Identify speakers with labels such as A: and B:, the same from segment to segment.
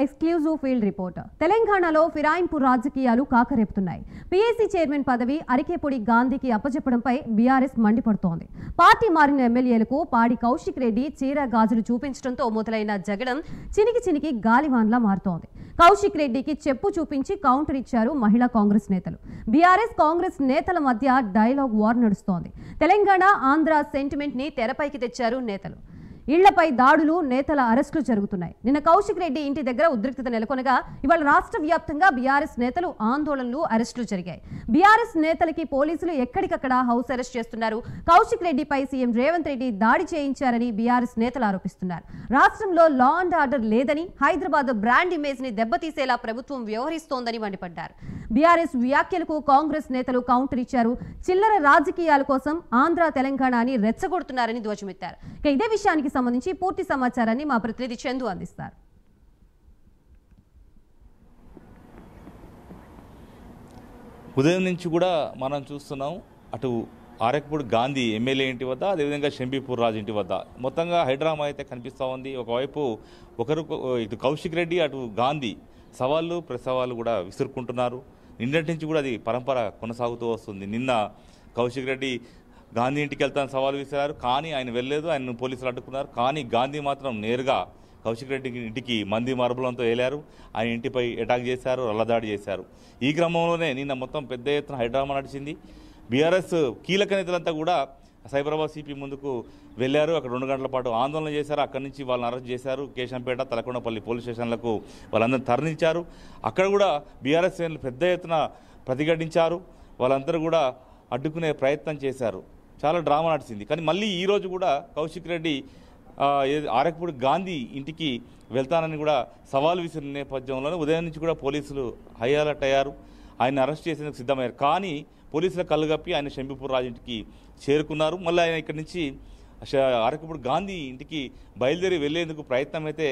A: Exclusive field reporter తెలంగాణలో ఫిరాయింపు రాజకీయాలు కాకరేపుతున్నాయి. PAC chairman పదవి అరికేపొడి గాంధీకి అప్పచెప్పడంపై బీఆర్ఎస్ మండిపడుతోంది. పార్టీ మారిన ఎమ్మెల్యేలకు పాడి కౌశిక్ రెడ్డి చీర గాజులు చూపించడంతో మొదలైన జగడం చినికి గాలివాన్లా మారుతోంది. కౌశిక్ రెడ్డికి చెప్పు చూపించి కౌంటర్ ఇచ్చారు మహిళా కాంగ్రెస్ నేతలు. బీఆర్ఎస్ కాంగ్రెస్ నేతల మధ్య డైలాగ్ వార్ నడుస్తోంది. తెలంగాణ ఆంధ్ర సెంటిమెంట్ ని తెరపైకి తెచ్చారు నేతలు. ఇళ్లపై దాడులు, నేతల అరెస్టులు జరుగుతున్నాయి. నిన్న కౌశిక్ రెడ్డి ఇంటి దగ్గర ఉద్రిక్తత నెలకొనగా ఇవాళ రాష్ట్ర వ్యాప్తంగా బీఆర్ఎస్ నేతలు ఆందోళనలు, అరెస్టులు జరిగాయి. బీఆర్ఎస్ నేతలకి పోలీసులు ఎక్కడికక్కడ హౌస్ అరెస్ట్ చేస్తున్నారు. కౌశిక్ రెడ్డిపై సీఎం రేవంత్ రెడ్డి దాడి చేయించారని బీఆర్ఎస్ నేతలు ఆరోపిస్తున్నారు. రాష్ట్రంలో లా అండ్ ఆర్డర్ లేదని, హైదరాబాద్ బ్రాండ్ ఇమేజ్ ని దెబ్బతీసేలా ప్రభుత్వం వ్యవహరిస్తోందని మండిపడ్డారు. బీఆర్ఎస్ వ్యాఖ్యలకు కాంగ్రెస్ నేతలు కౌంటర్ ఇచ్చారు. చిల్లర రాజకీయాల కోసం ఆంధ్ర, తెలంగాణ అని రెచ్చగొడుతున్నారని ధ్వజమెత్తారు. ఇదే విషయానికి సంబంధించి పూర్తి సమాచారాన్ని మా ప్రతినిధి చందు అందిస్తారు.
B: ఉదయం నుంచి కూడా మనం చూస్తున్నాం, అటు ఆరకపూడి గాంధీ ఎమ్మెల్యే ఇంటి వద్ద, అదేవిధంగా షంబీపూర్ రాజు ఇంటి వద్ద మొత్తంగా హైడ్రామా అయితే కనిపిస్తూ ఉంది. ఒకవైపు ఇటు కౌశిక్ రెడ్డి, అటు గాంధీ సవాళ్ళు ప్రసవాళ్ళు కూడా విసురుకుంటున్నారు. నిన్నటి నుంచి కూడా అది పరంపర కొనసాగుతూ వస్తుంది. నిన్న కౌశిక్ రెడ్డి గాంధీ ఇంటికి వెళ్తాను సవాలు విసిరారు, కానీ ఆయన వెళ్ళలేదు. ఆయన పోలీసులు అడ్డుకున్నారు. కానీ గాంధీ మాత్రం నేరుగా కౌశిక్ రెడ్డి ఇంటికి మంది మార్బలంతో వేలారు. ఆయన ఇంటిపై అటాక్ చేశారు, రల్లదాడి చేశారు. ఈ క్రమంలోనే నిన్న మొత్తం పెద్ద ఎత్తున హైడ్రామా నడిచింది. బీఆర్ఎస్ కీలక నేతలంతా కూడా సైబరాబాద్ సిపి ముందుకు వెళ్ళారు. అక్కడ 2 గంటల పాటు ఆందోళన చేశారు. అక్కడి నుంచి వాళ్ళని అరెస్ట్ చేశారు. కేశంపేట, తలకొండపల్లి పోలీస్ స్టేషన్లకు వాళ్ళందరినీ తరలించారు. అక్కడ కూడా బీఆర్ఎస్ శ్రేణులు పెద్ద ఎత్తున ప్రతిఘటించారు. వాళ్ళందరూ కూడా అడ్డుకునే ప్రయత్నం చేశారు. చాలా డ్రామా నడిచింది. కానీ మళ్ళీ ఈరోజు కూడా కౌశిక్ రెడ్డి ఆరకపూడి గాంధీ ఇంటికి వెళ్తానని కూడా సవాల్ విసిరిన నేపథ్యంలోనే ఉదయం నుంచి కూడా పోలీసులు హై అలర్ట్ అయ్యారు. ఆయన అరెస్ట్ చేసేందుకు సిద్ధమయ్యారు. కానీ పోలీసుల కళ్ళుగప్పి ఆయన షంబీపూర్ రాజు ఇంటికి చేరుకున్నారు. మళ్ళీ ఆయన ఇక్కడి నుంచి ఆరకపూడి గాంధీ ఇంటికి బయలుదేరి వెళ్లేందుకు ప్రయత్నం అయితే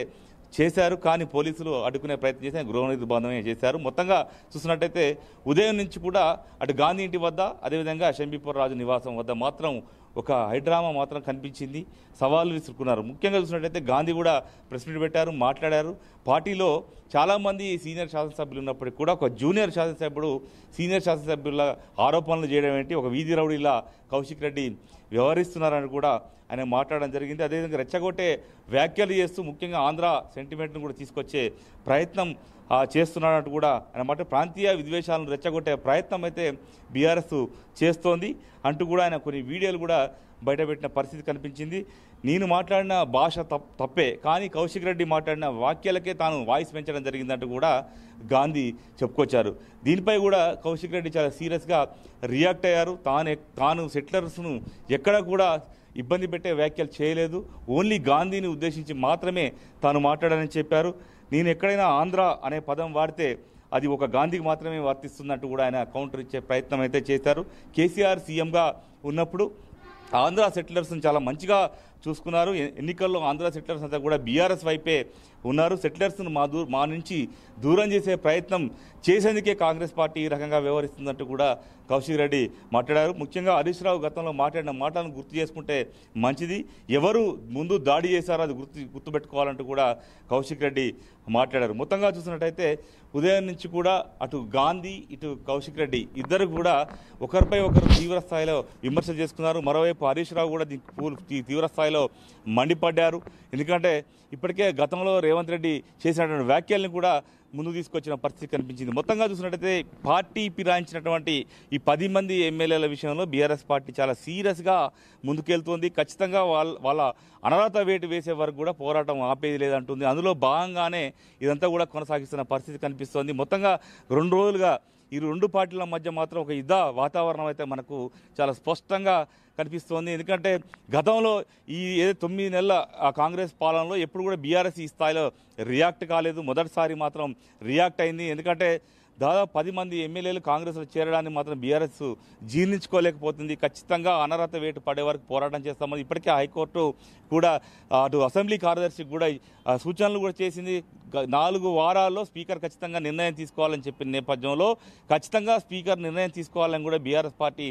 B: చేశారు. కానీ పోలీసులు అడ్డుకునే ప్రయత్నం చేసి గృహ నిర్బంధమే చేశారు. మొత్తంగా చూసినట్టయితే ఉదయం నుంచి కూడా అటు గాంధీ ఇంటి వద్ద, అదేవిధంగా షంబీపూర్ రాజు నివాసం వద్ద మాత్రం ఒక హైడ్రామా మాత్రం కనిపించింది. సవాళ్ళు విసురుకున్నారు. ముఖ్యంగా చూసినట్టయితే గాంధీ కూడా ప్రెస్ మీట్ పెట్టారు, మాట్లాడారు. పార్టీలో చాలామంది సీనియర్ శాసనసభ్యులు ఉన్నప్పటికీ కూడా ఒక జూనియర్ శాసనసభ్యుడు సీనియర్ శాసనసభ్యుల ఆరోపణలు చేయడం ఏంటి, ఒక వీధి రౌడీలా కౌశిక్ రెడ్డి వ్యవహరిస్తున్నారని కూడా ఆయన మాట్లాడడం జరిగింది. అదేవిధంగా రెచ్చగొట్టే వ్యాఖ్యలు చేస్తూ ముఖ్యంగా ఆంధ్ర సెంటిమెంట్ను కూడా తీసుకొచ్చే ప్రయత్నం చేస్తున్నాడంటూ కూడా ఆయన మాట ప్రాంతీయ విద్వేషాలను రెచ్చగొట్టే ప్రయత్నం అయితే బీఆర్ఎస్ చేస్తోంది అంటూ కూడా ఆయన కొన్ని వీడియోలు కూడా బయటపెట్టిన పరిస్థితి కనిపించింది. నేను మాట్లాడిన భాష తప్పే, కానీ కౌశిక్ రెడ్డి మాట్లాడిన వాక్యాలకే తాను వాయిస్ పెంచడం జరిగిందంటూ కూడా గాంధీ చెప్పుకొచ్చారు. దీనిపై కూడా కౌశిక్ రెడ్డి చాలా సీరియస్గా రియాక్ట్ అయ్యారు. తాను సెటిలర్స్ను ఎక్కడ కూడా ఇబ్బంది పెట్టే వ్యాఖ్యలు చేయలేదు, ఓన్లీ గాంధీని ఉద్దేశించి మాత్రమే తాను మాట్లాడానని చెప్పారు. నేను ఎక్కడైనా ఆంధ్ర అనే పదం వాడితే అది ఒక గాంధీకి మాత్రమే వర్తిస్తుందంటూ కూడా ఆయన కౌంటర్ ఇచ్చే ప్రయత్నం అయితే చేశారు. కేసీఆర్ సీఎంగా ఉన్నప్పుడు ఆంధ్ర సెటిలర్స్ని చాలా మంచిగా చూసుకున్నారు. ఎన్నికల్లో ఆంధ్ర సెటిలర్స్ అంతా కూడా బీఆర్ఎస్ వైపే ఉన్నారు. సెటిలర్స్ను మా నుంచి దూరం చేసే ప్రయత్నం చేసేందుకే కాంగ్రెస్ పార్టీ ఈ రకంగా వ్యవహరిస్తుందంటూ కూడా కౌశిక్ రెడ్డి మాట్లాడారు. ముఖ్యంగా హరీష్ రావు గతంలో మాట్లాడిన మాటలను గుర్తు చేసుకుంటే మంచిది. ఎవరు ముందు దాడి చేశారో అది గుర్తుపెట్టుకోవాలంటూ కూడా కౌశిక్ రెడ్డి మాట్లాడారు. మొత్తంగా చూసినట్టయితే ఉదయం నుంచి కూడా అటు గాంధీ, ఇటు కౌశిక్ రెడ్డి ఇద్దరు కూడా ఒకరిపై ఒకరు తీవ్ర స్థాయిలో విమర్శలు చేసుకున్నారు. మరోవైపు హరీష్ రావు కూడా దీనికి తీవ్ర స్థాయిలో మండిపడ్డారు. ఎందుకంటే ఇప్పటికే గతంలో రేవంత్ రెడ్డి చేసినటువంటి వ్యాఖ్యలను కూడా ముందు తీసుకొచ్చిన పరిస్థితి కనిపించింది. మొత్తంగా చూసినట్టయితే పార్టీ ఫిరాయించినటువంటి ఈ 10 మంది ఎమ్మెల్యేల విషయంలో బీఆర్ఎస్ పార్టీ చాలా సీరియస్గా ముందుకెళ్తోంది. ఖచ్చితంగా వాళ్ళ అనర్హత వేటు వేసే వరకు కూడా పోరాటం ఆపేది లేదంటుంది. అందులో భాగంగానే ఇదంతా కూడా కొనసాగిస్తున్న పరిస్థితి కనిపిస్తోంది. మొత్తంగా 2 రోజులుగా ఈ 2 పార్టీల మధ్య మాత్రం ఒక యుద్ధ వాతావరణం అయితే మనకు చాలా స్పష్టంగా కనిపిస్తోంది. ఎందుకంటే గతంలో ఈ 9 నెలల కాంగ్రెస్ పాలనలో ఎప్పుడు కూడా బీఆర్ఎస్ ఈ స్థాయిలో రియాక్ట్ కాలేదు. మొదటిసారి మాత్రం రియాక్ట్ అయింది. ఎందుకంటే దాదాపు 10 మంది ఎమ్మెల్యేలు కాంగ్రెస్లో చేరడాన్ని మాత్రం బీఆర్ఎస్ జీర్ణించుకోలేకపోతుంది. ఖచ్చితంగా అనర్హత వేటు పడే వరకు పోరాటం చేస్తామని ఇప్పటికే హైకోర్టు కూడా అటు అసెంబ్లీ కార్యదర్శికి కూడా సూచనలు కూడా చేసింది. 4 వారాల్లో స్పీకర్ ఖచ్చితంగా నిర్ణయం తీసుకోవాలని చెప్పిన నేపథ్యంలో ఖచ్చితంగా స్పీకర్ నిర్ణయం తీసుకోవాలని కూడా బీఆర్ఎస్ పార్టీ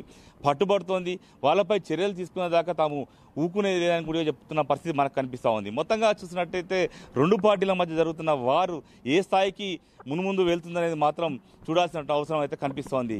B: పట్టుబడుతోంది. వాళ్ళపై చర్యలు తీసుకునే దాకా తాము ఊకునేది లేదని కూడా చెప్తున్న పరిస్థితి మనకు కనిపిస్తూ ఉంది. మొత్తంగా చూసినట్టయితే 2 పార్టీల మధ్య జరుగుతున్న వారు ఏ స్థాయికి మున్ముందు వెళ్తుందనేది మాత్రం చూడాల్సిన అవసరం అయితే కనిపిస్తోంది.